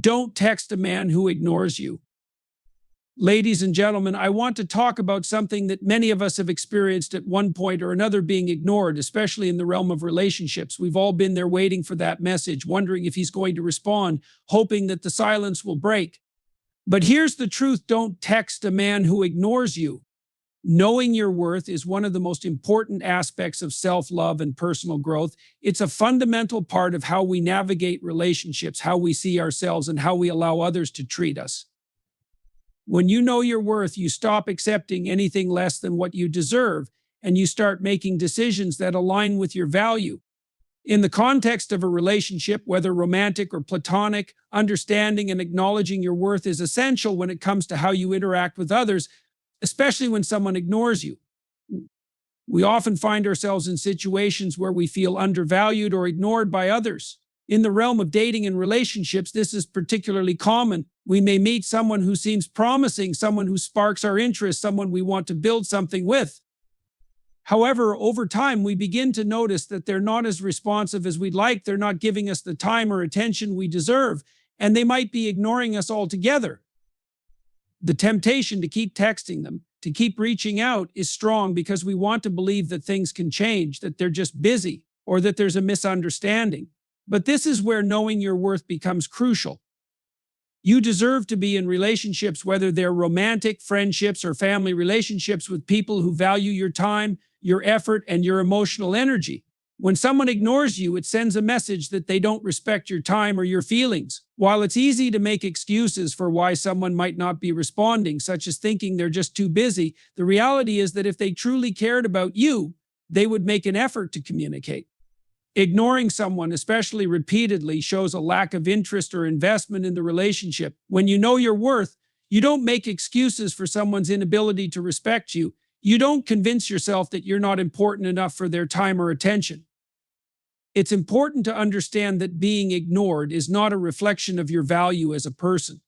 Don't text a man who ignores you. Ladies and gentlemen, I want to talk about something that many of us have experienced at one point or another: being ignored, especially in the realm of relationships. We've all been there waiting for that message, wondering if he's going to respond, hoping that the silence will break. But here's the truth: don't text a man who ignores you. Knowing your worth is one of the most important aspects of self-love and personal growth. It's a fundamental part of how we navigate relationships, how we see ourselves, and how we allow others to treat us. When you know your worth, you stop accepting anything less than what you deserve, and you start making decisions that align with your value. In the context of a relationship, whether romantic or platonic, understanding and acknowledging your worth is essential when it comes to how you interact with others, especially when someone ignores you. We often find ourselves in situations where we feel undervalued or ignored by others. In the realm of dating and relationships, this is particularly common. We may meet someone who seems promising, someone who sparks our interest, someone we want to build something with. However, over time, we begin to notice that they're not as responsive as we'd like. They're not giving us the time or attention we deserve, and they might be ignoring us altogether. The temptation to keep texting them, to keep reaching out, is strong because we want to believe that things can change, that they're just busy, or that there's a misunderstanding. But this is where knowing your worth becomes crucial. You deserve to be in relationships, whether they're romantic, friendships, or family relationships, with people who value your time, your effort, and your emotional energy. When someone ignores you, it sends a message that they don't respect your time or your feelings. While it's easy to make excuses for why someone might not be responding, such as thinking they're just too busy, the reality is that if they truly cared about you, they would make an effort to communicate. Ignoring someone, especially repeatedly, shows a lack of interest or investment in the relationship. When you know your worth, you don't make excuses for someone's inability to respect you. You don't convince yourself that you're not important enough for their time or attention. It's important to understand that being ignored is not a reflection of your value as a person.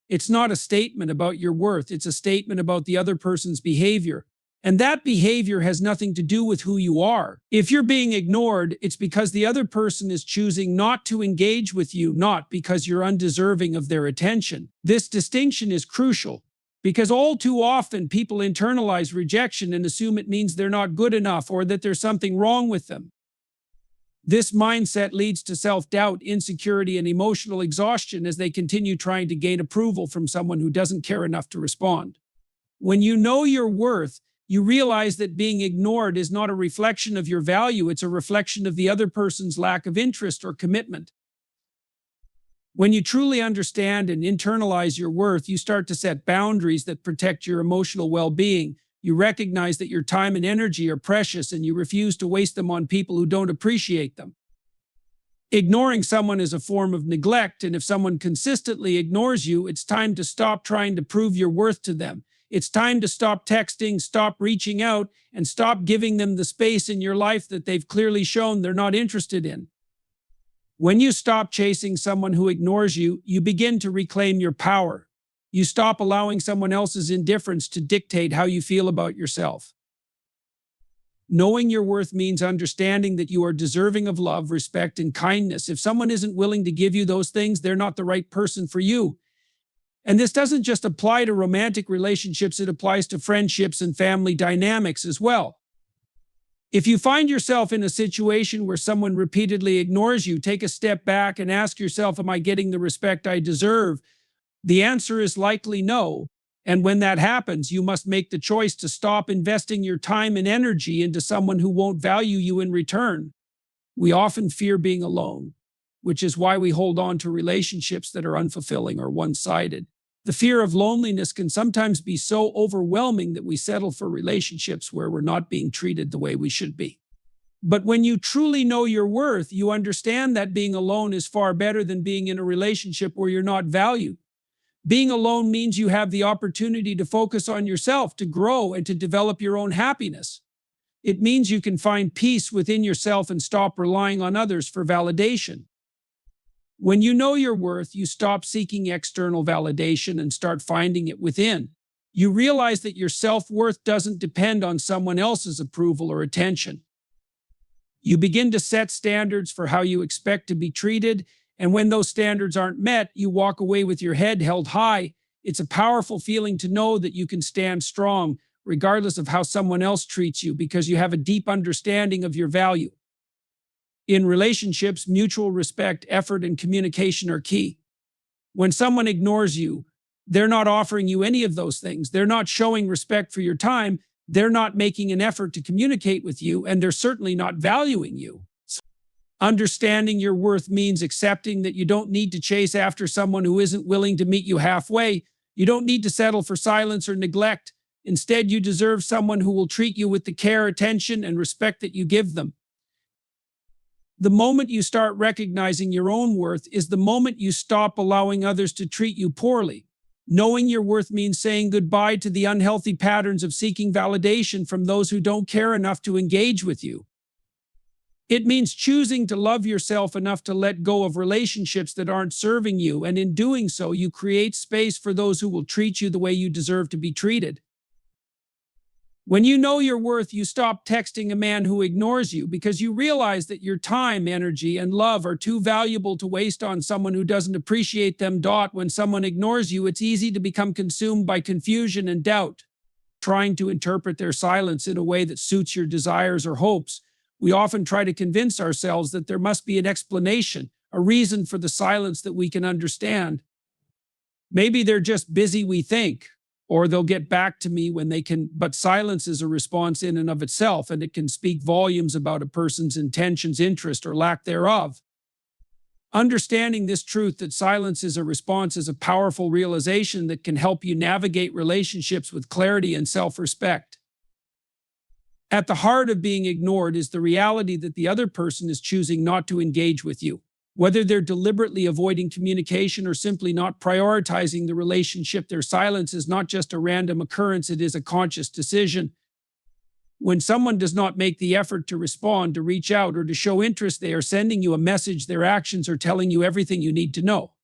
It's not a statement about your worth. It's a statement about the other person's behavior. And that behavior has nothing to do with who you are. If you're being ignored, it's because the other person is choosing not to engage with you, not because you're undeserving of their attention. This distinction is crucial because all too often people internalize rejection and assume it means they're not good enough or that there's something wrong with them. This mindset leads to self-doubt, insecurity, and emotional exhaustion as they continue trying to gain approval from someone who doesn't care enough to respond. When you know your worth, you realize that being ignored is not a reflection of your value, it's a reflection of the other person's lack of interest or commitment. When you truly understand and internalize your worth, you start to set boundaries that protect your emotional well-being. You recognize that your time and energy are precious, and you refuse to waste them on people who don't appreciate them. Ignoring someone is a form of neglect, and if someone consistently ignores you, it's time to stop trying to prove your worth to them. It's time to stop texting, stop reaching out, and stop giving them the space in your life that they've clearly shown they're not interested in. When you stop chasing someone who ignores you, you begin to reclaim your power. You stop allowing someone else's indifference to dictate how you feel about yourself. Knowing your worth means understanding that you are deserving of love, respect, and kindness. If someone isn't willing to give you those things, they're not the right person for you. And this doesn't just apply to romantic relationships, it applies to friendships and family dynamics as well. If you find yourself in a situation where someone repeatedly ignores you, take a step back and ask yourself, am I getting the respect I deserve? The answer is likely no. And when that happens, you must make the choice to stop investing your time and energy into someone who won't value you in return. We often fear being alone, which is why we hold on to relationships that are unfulfilling or one-sided. The fear of loneliness can sometimes be so overwhelming that we settle for relationships where we're not being treated the way we should be. But when you truly know your worth, you understand that being alone is far better than being in a relationship where you're not valued. Being alone means you have the opportunity to focus on yourself, to grow, and to develop your own happiness. It means you can find peace within yourself and stop relying on others for validation. When you know your worth, you stop seeking external validation and start finding it within. You realize that your self-worth doesn't depend on someone else's approval or attention. You begin to set standards for how you expect to be treated, And when those standards aren't met, you walk away with your head held high. It's a powerful feeling to know that you can stand strong, regardless of how someone else treats you, because you have a deep understanding of your value. In relationships, mutual respect, effort, and communication are key. When someone ignores you, they're not offering you any of those things. They're not showing respect for your time. They're not making an effort to communicate with you, and they're certainly not valuing you. Understanding your worth means accepting that you don't need to chase after someone who isn't willing to meet you halfway. You don't need to settle for silence or neglect. Instead, you deserve someone who will treat you with the care, attention, and respect that you give them. The moment you start recognizing your own worth is the moment you stop allowing others to treat you poorly. Knowing your worth means saying goodbye to the unhealthy patterns of seeking validation from those who don't care enough to engage with you. It means choosing to love yourself enough to let go of relationships that aren't serving you, and in doing so, you create space for those who will treat you the way you deserve to be treated. When you know your worth, you stop texting a man who ignores you because you realize that your time, energy, and love are too valuable to waste on someone who doesn't appreciate them. When someone ignores you, it's easy to become consumed by confusion and doubt. Trying to interpret their silence in a way that suits your desires or hopes, we often try to convince ourselves that there must be an explanation, a reason for the silence that we can understand. Maybe they're just busy, we think, or they'll get back to me when they can. But silence is a response in and of itself, and it can speak volumes about a person's intentions, interest, or lack thereof. Understanding this truth that silence is a response is a powerful realization that can help you navigate relationships with clarity and self-respect. At the heart of being ignored is the reality that the other person is choosing not to engage with you. Whether they're deliberately avoiding communication or simply not prioritizing the relationship, their silence is not just a random occurrence, it is a conscious decision. When someone does not make the effort to respond, to reach out, or to show interest, they are sending you a message. Their actions are telling you everything you need to know.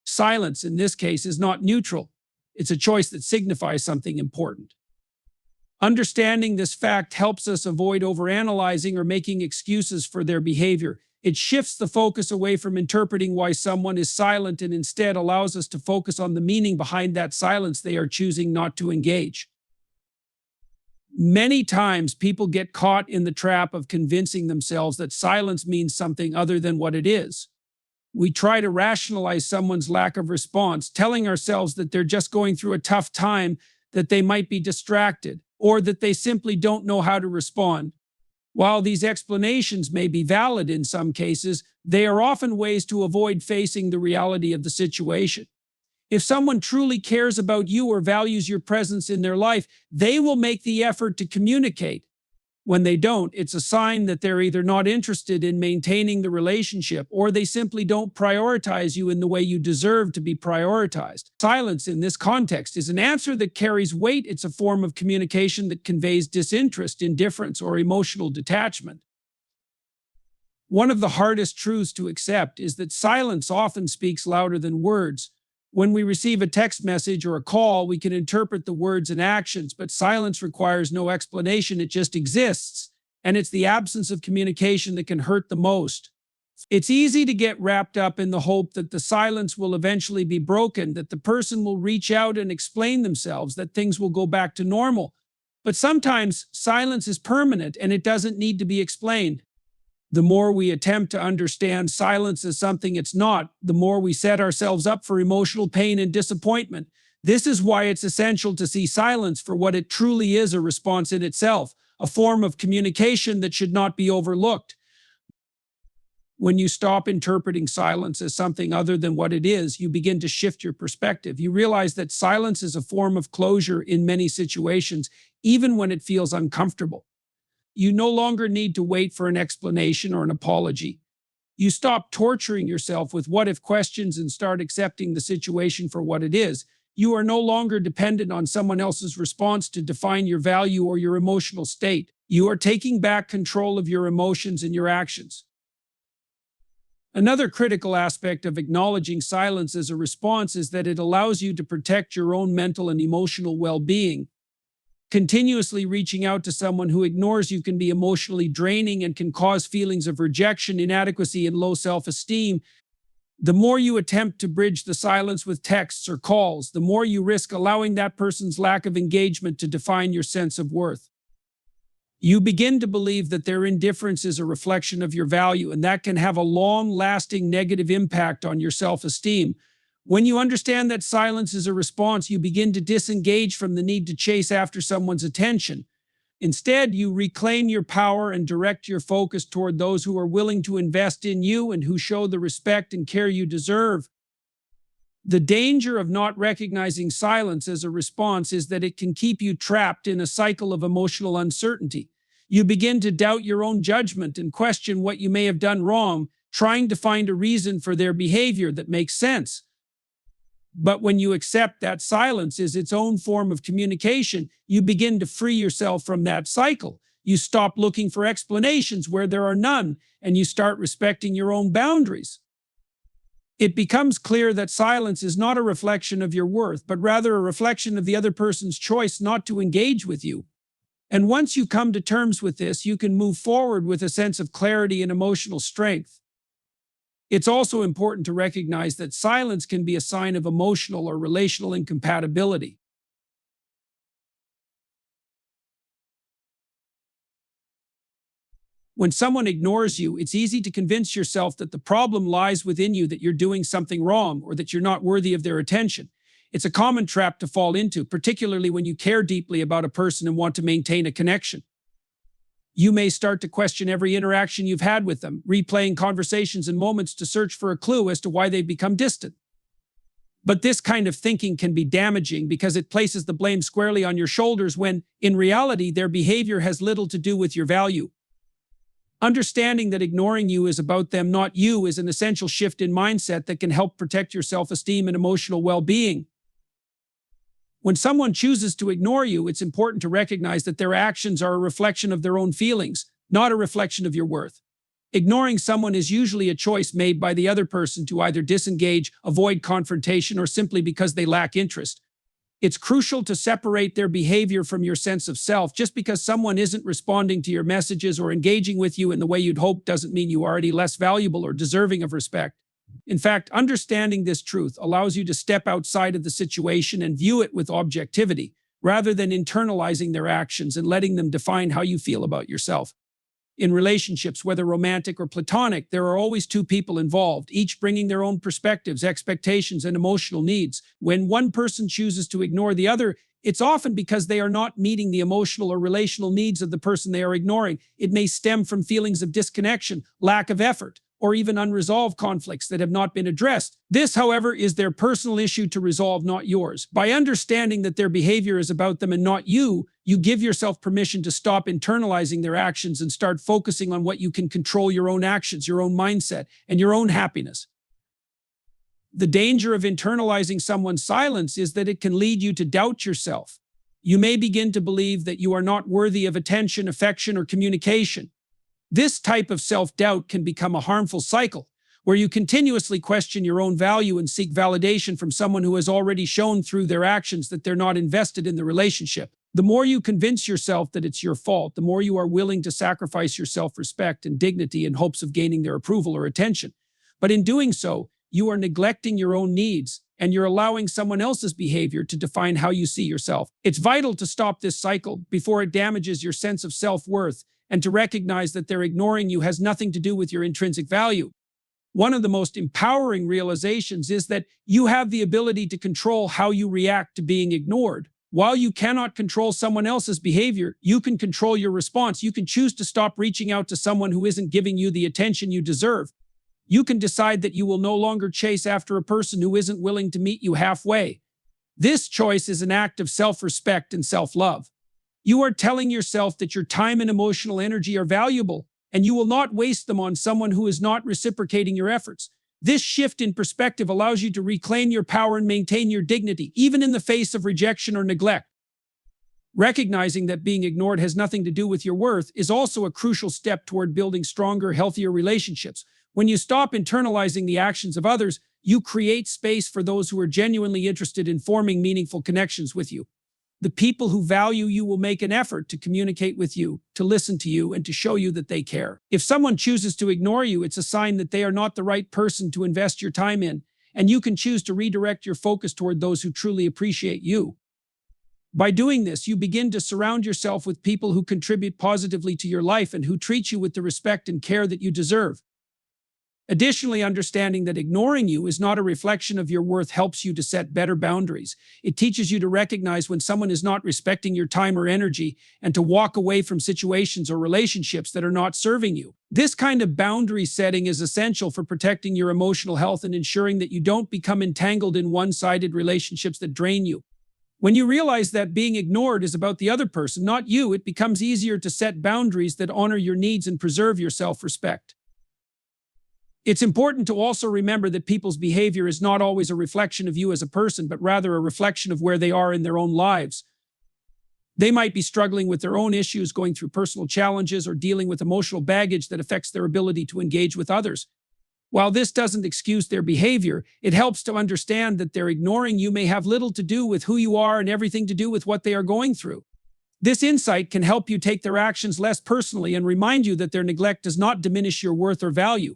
Silence, in this case, is not neutral. It's a choice that signifies something important. Understanding this fact helps us avoid overanalyzing or making excuses for their behavior. It shifts the focus away from interpreting why someone is silent and instead allows us to focus on the meaning behind that silence. They are choosing not to engage. Many times people get caught in the trap of convincing themselves that silence means something other than what it is. We try to rationalize someone's lack of response, telling ourselves that they're just going through a tough time, that they might be distracted, or that they simply don't know how to respond. While these explanations may be valid in some cases, they are often ways to avoid facing the reality of the situation. If someone truly cares about you or values your presence in their life, they will make the effort to communicate. When they don't, it's a sign that they're either not interested in maintaining the relationship or they simply don't prioritize you in the way you deserve to be prioritized. Silence in this context is an answer that carries weight. It's a form of communication that conveys disinterest, indifference, or emotional detachment. One of the hardest truths to accept is that silence often speaks louder than words. When we receive a text message or a call, we can interpret the words and actions, but silence requires no explanation. It just exists, and it's the absence of communication that can hurt the most. It's easy to get wrapped up in the hope that the silence will eventually be broken, that the person will reach out and explain themselves, that things will go back to normal. But sometimes silence is permanent and it doesn't need to be explained. The more we attempt to understand silence as something it's not, the more we set ourselves up for emotional pain and disappointment. This is why it's essential to see silence for what it truly is: a response in itself, a form of communication that should not be overlooked. When you stop interpreting silence as something other than what it is, you begin to shift your perspective. You realize that silence is a form of closure in many situations, even when it feels uncomfortable. You no longer need to wait for an explanation or an apology. You stop torturing yourself with what-if questions and start accepting the situation for what it is. You are no longer dependent on someone else's response to define your value or your emotional state. You are taking back control of your emotions and your actions. Another critical aspect of acknowledging silence as a response is that it allows you to protect your own mental and emotional well-being. Continuously reaching out to someone who ignores you can be emotionally draining and can cause feelings of rejection, inadequacy, and low self-esteem. The more you attempt to bridge the silence with texts or calls, the more you risk allowing that person's lack of engagement to define your sense of worth. You begin to believe that their indifference is a reflection of your value, and that can have a long-lasting negative impact on your self-esteem. When you understand that silence is a response, you begin to disengage from the need to chase after someone's attention. Instead, you reclaim your power and direct your focus toward those who are willing to invest in you and who show the respect and care you deserve. The danger of not recognizing silence as a response is that it can keep you trapped in a cycle of emotional uncertainty. You begin to doubt your own judgment and question what you may have done wrong, trying to find a reason for their behavior that makes sense. But when you accept that silence is its own form of communication, you begin to free yourself from that cycle. You stop looking for explanations where there are none, and you start respecting your own boundaries. It becomes clear that silence is not a reflection of your worth, but rather a reflection of the other person's choice not to engage with you. And once you come to terms with this, you can move forward with a sense of clarity and emotional strength. It's also important to recognize that silence can be a sign of emotional or relational incompatibility. When someone ignores you, it's easy to convince yourself that the problem lies within you, that you're doing something wrong, or that you're not worthy of their attention. It's a common trap to fall into, particularly when you care deeply about a person and want to maintain a connection. You may start to question every interaction you've had with them, replaying conversations and moments to search for a clue as to why they've become distant. But this kind of thinking can be damaging because it places the blame squarely on your shoulders when, in reality, their behavior has little to do with your value. Understanding that ignoring you is about them, not you, is an essential shift in mindset that can help protect your self-esteem and emotional well-being. When someone chooses to ignore you, it's important to recognize that their actions are a reflection of their own feelings, not a reflection of your worth. Ignoring someone is usually a choice made by the other person to either disengage, avoid confrontation, or simply because they lack interest. It's crucial to separate their behavior from your sense of self. Just because someone isn't responding to your messages or engaging with you in the way you'd hoped doesn't mean you are any less valuable or deserving of respect. In fact, understanding this truth allows you to step outside of the situation and view it with objectivity, rather than internalizing their actions and letting them define how you feel about yourself. In relationships, whether romantic or platonic, there are always two people involved, each bringing their own perspectives, expectations, and emotional needs. When one person chooses to ignore the other, it's often because they are not meeting the emotional or relational needs of the person they are ignoring. It may stem from feelings of disconnection, lack of effort, or even unresolved conflicts that have not been addressed. This, however, is their personal issue to resolve, not yours. By understanding that their behavior is about them and not you, you give yourself permission to stop internalizing their actions and start focusing on what you can control: your own actions, your own mindset, and your own happiness. The danger of internalizing someone's silence is that it can lead you to doubt yourself. You may begin to believe that you are not worthy of attention, affection, or communication. This type of self-doubt can become a harmful cycle, where you continuously question your own value and seek validation from someone who has already shown through their actions that they're not invested in the relationship. The more you convince yourself that it's your fault, the more you are willing to sacrifice your self-respect and dignity in hopes of gaining their approval or attention. But in doing so, you are neglecting your own needs, and you're allowing someone else's behavior to define how you see yourself. It's vital to stop this cycle before it damages your sense of self-worth, and to recognize that their ignoring you has nothing to do with your intrinsic value. One of the most empowering realizations is that you have the ability to control how you react to being ignored. While you cannot control someone else's behavior, you can control your response. You can choose to stop reaching out to someone who isn't giving you the attention you deserve. You can decide that you will no longer chase after a person who isn't willing to meet you halfway. This choice is an act of self-respect and self-love. You are telling yourself that your time and emotional energy are valuable, and you will not waste them on someone who is not reciprocating your efforts. This shift in perspective allows you to reclaim your power and maintain your dignity, even in the face of rejection or neglect. Recognizing that being ignored has nothing to do with your worth is also a crucial step toward building stronger, healthier relationships. When you stop internalizing the actions of others, you create space for those who are genuinely interested in forming meaningful connections with you. The people who value you will make an effort to communicate with you, to listen to you, and to show you that they care. If someone chooses to ignore you, it's a sign that they are not the right person to invest your time in, and you can choose to redirect your focus toward those who truly appreciate you. By doing this, you begin to surround yourself with people who contribute positively to your life and who treat you with the respect and care that you deserve. Additionally, understanding that ignoring you is not a reflection of your worth helps you to set better boundaries. It teaches you to recognize when someone is not respecting your time or energy and to walk away from situations or relationships that are not serving you. This kind of boundary setting is essential for protecting your emotional health and ensuring that you don't become entangled in one-sided relationships that drain you. When you realize that being ignored is about the other person, not you, it becomes easier to set boundaries that honor your needs and preserve your self-respect. It's important to also remember that people's behavior is not always a reflection of you as a person, but rather a reflection of where they are in their own lives. They might be struggling with their own issues, going through personal challenges, or dealing with emotional baggage that affects their ability to engage with others. While this doesn't excuse their behavior, it helps to understand that their ignoring you may have little to do with who you are and everything to do with what they are going through. This insight can help you take their actions less personally and remind you that their neglect does not diminish your worth or value.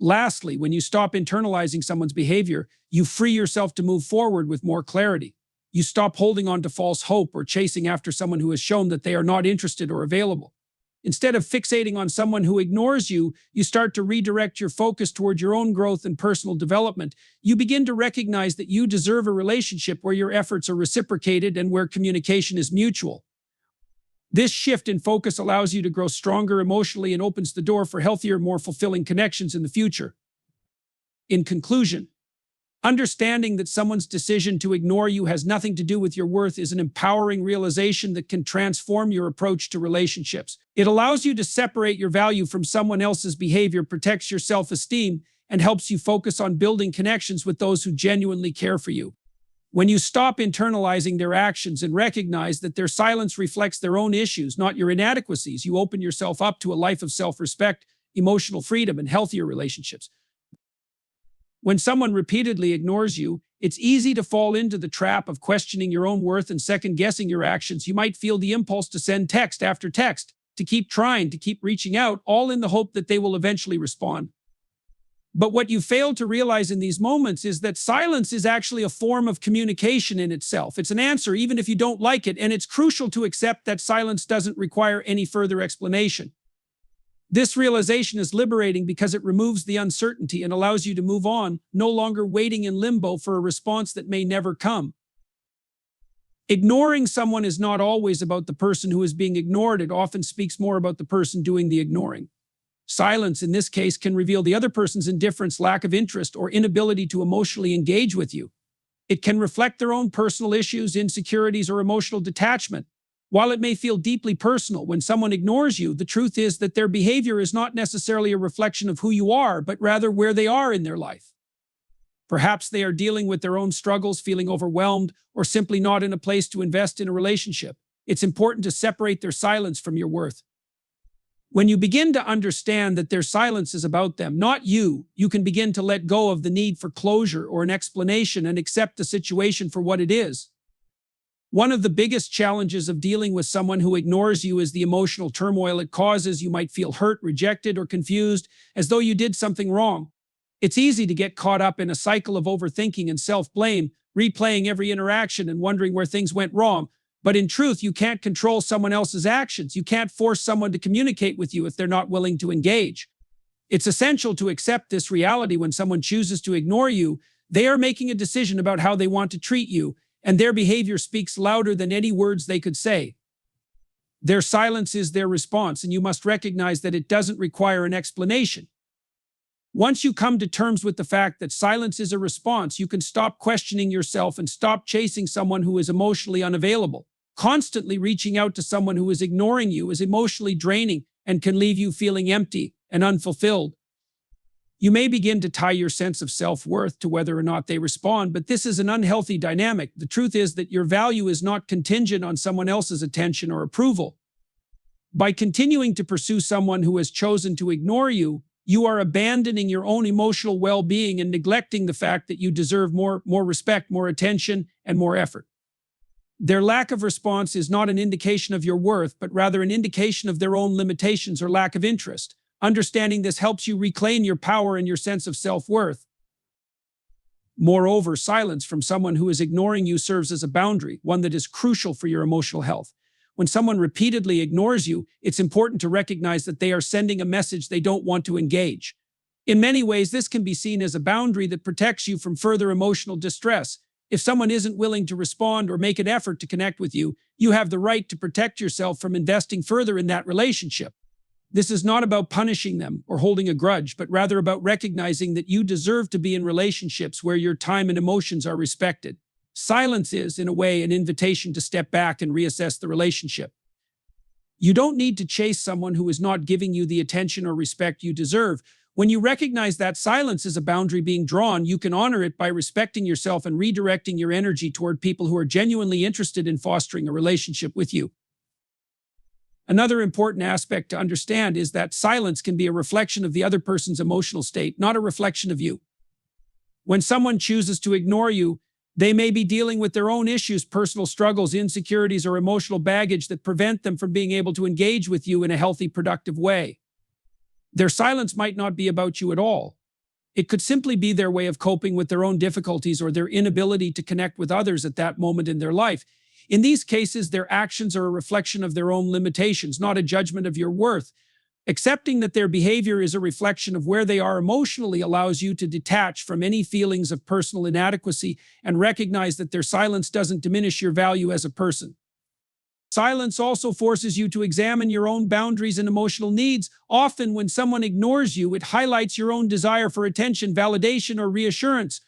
Lastly, when you stop internalizing someone's behavior, you free yourself to move forward with more clarity. You stop holding on to false hope or chasing after someone who has shown that they are not interested or available. Instead of fixating on someone who ignores you, you start to redirect your focus toward your own growth and personal development. You begin to recognize that you deserve a relationship where your efforts are reciprocated and where communication is mutual. This shift in focus allows you to grow stronger emotionally and opens the door for healthier, more fulfilling connections in the future. In conclusion, understanding that someone's decision to ignore you has nothing to do with your worth is an empowering realization that can transform your approach to relationships. It allows you to separate your value from someone else's behavior, protects your self-esteem, and helps you focus on building connections with those who genuinely care for you. When you stop internalizing their actions and recognize that their silence reflects their own issues, not your inadequacies, you open yourself up to a life of self-respect, emotional freedom, and healthier relationships. When someone repeatedly ignores you, it's easy to fall into the trap of questioning your own worth and second-guessing your actions. You might feel the impulse to send text after text, to keep trying, to keep reaching out, all in the hope that they will eventually respond. But what you fail to realize in these moments is that silence is actually a form of communication in itself. It's an answer even if you don't like it, and it's crucial to accept that silence doesn't require any further explanation. This realization is liberating because it removes the uncertainty and allows you to move on, no longer waiting in limbo for a response that may never come. Ignoring someone is not always about the person who is being ignored. It often speaks more about the person doing the ignoring. Silence, in this case, can reveal the other person's indifference, lack of interest, or inability to emotionally engage with you. It can reflect their own personal issues, insecurities, or emotional detachment. While it may feel deeply personal when someone ignores you, the truth is that their behavior is not necessarily a reflection of who you are, but rather where they are in their life. Perhaps they are dealing with their own struggles, feeling overwhelmed, or simply not in a place to invest in a relationship. It's important to separate their silence from your worth. When you begin to understand that their silence is about them, not you, you can begin to let go of the need for closure or an explanation and accept the situation for what it is. One of the biggest challenges of dealing with someone who ignores you is the emotional turmoil it causes. You might feel hurt, rejected, or confused, as though you did something wrong. It's easy to get caught up in a cycle of overthinking and self-blame, replaying every interaction and wondering where things went wrong. But in truth, you can't control someone else's actions. You can't force someone to communicate with you if they're not willing to engage. It's essential to accept this reality. When someone chooses to ignore you, they are making a decision about how they want to treat you, and their behavior speaks louder than any words they could say. Their silence is their response, and you must recognize that it doesn't require an explanation. Once you come to terms with the fact that silence is a response, you can stop questioning yourself and stop chasing someone who is emotionally unavailable. Constantly reaching out to someone who is ignoring you is emotionally draining and can leave you feeling empty and unfulfilled. You may begin to tie your sense of self-worth to whether or not they respond, but this is an unhealthy dynamic. The truth is that your value is not contingent on someone else's attention or approval. By continuing to pursue someone who has chosen to ignore you, you are abandoning your own emotional well-being and neglecting the fact that you deserve more respect, more attention, and more effort. Their lack of response is not an indication of your worth, but rather an indication of their own limitations or lack of interest. Understanding this helps you reclaim your power and your sense of self-worth. Moreover, silence from someone who is ignoring you serves as a boundary, one that is crucial for your emotional health. When someone repeatedly ignores you, it's important to recognize that they are sending a message they don't want to engage. In many ways, this can be seen as a boundary that protects you from further emotional distress. If someone isn't willing to respond or make an effort to connect with you, you have the right to protect yourself from investing further in that relationship. This is not about punishing them or holding a grudge, but rather about recognizing that you deserve to be in relationships where your time and emotions are respected. Silence is, in a way, an invitation to step back and reassess the relationship. You don't need to chase someone who is not giving you the attention or respect you deserve. When you recognize that silence is a boundary being drawn, you can honor it by respecting yourself and redirecting your energy toward people who are genuinely interested in fostering a relationship with you. Another important aspect to understand is that silence can be a reflection of the other person's emotional state, not a reflection of you. When someone chooses to ignore you, they may be dealing with their own issues, personal struggles, insecurities, or emotional baggage that prevent them from being able to engage with you in a healthy, productive way. Their silence might not be about you at all. It could simply be their way of coping with their own difficulties or their inability to connect with others at that moment in their life. In these cases, their actions are a reflection of their own limitations, not a judgment of your worth. Accepting that their behavior is a reflection of where they are emotionally allows you to detach from any feelings of personal inadequacy and recognize that their silence doesn't diminish your value as a person. Silence also forces you to examine your own boundaries and emotional needs. Often, when someone ignores you, it highlights your own desire for attention, validation, or reassurance.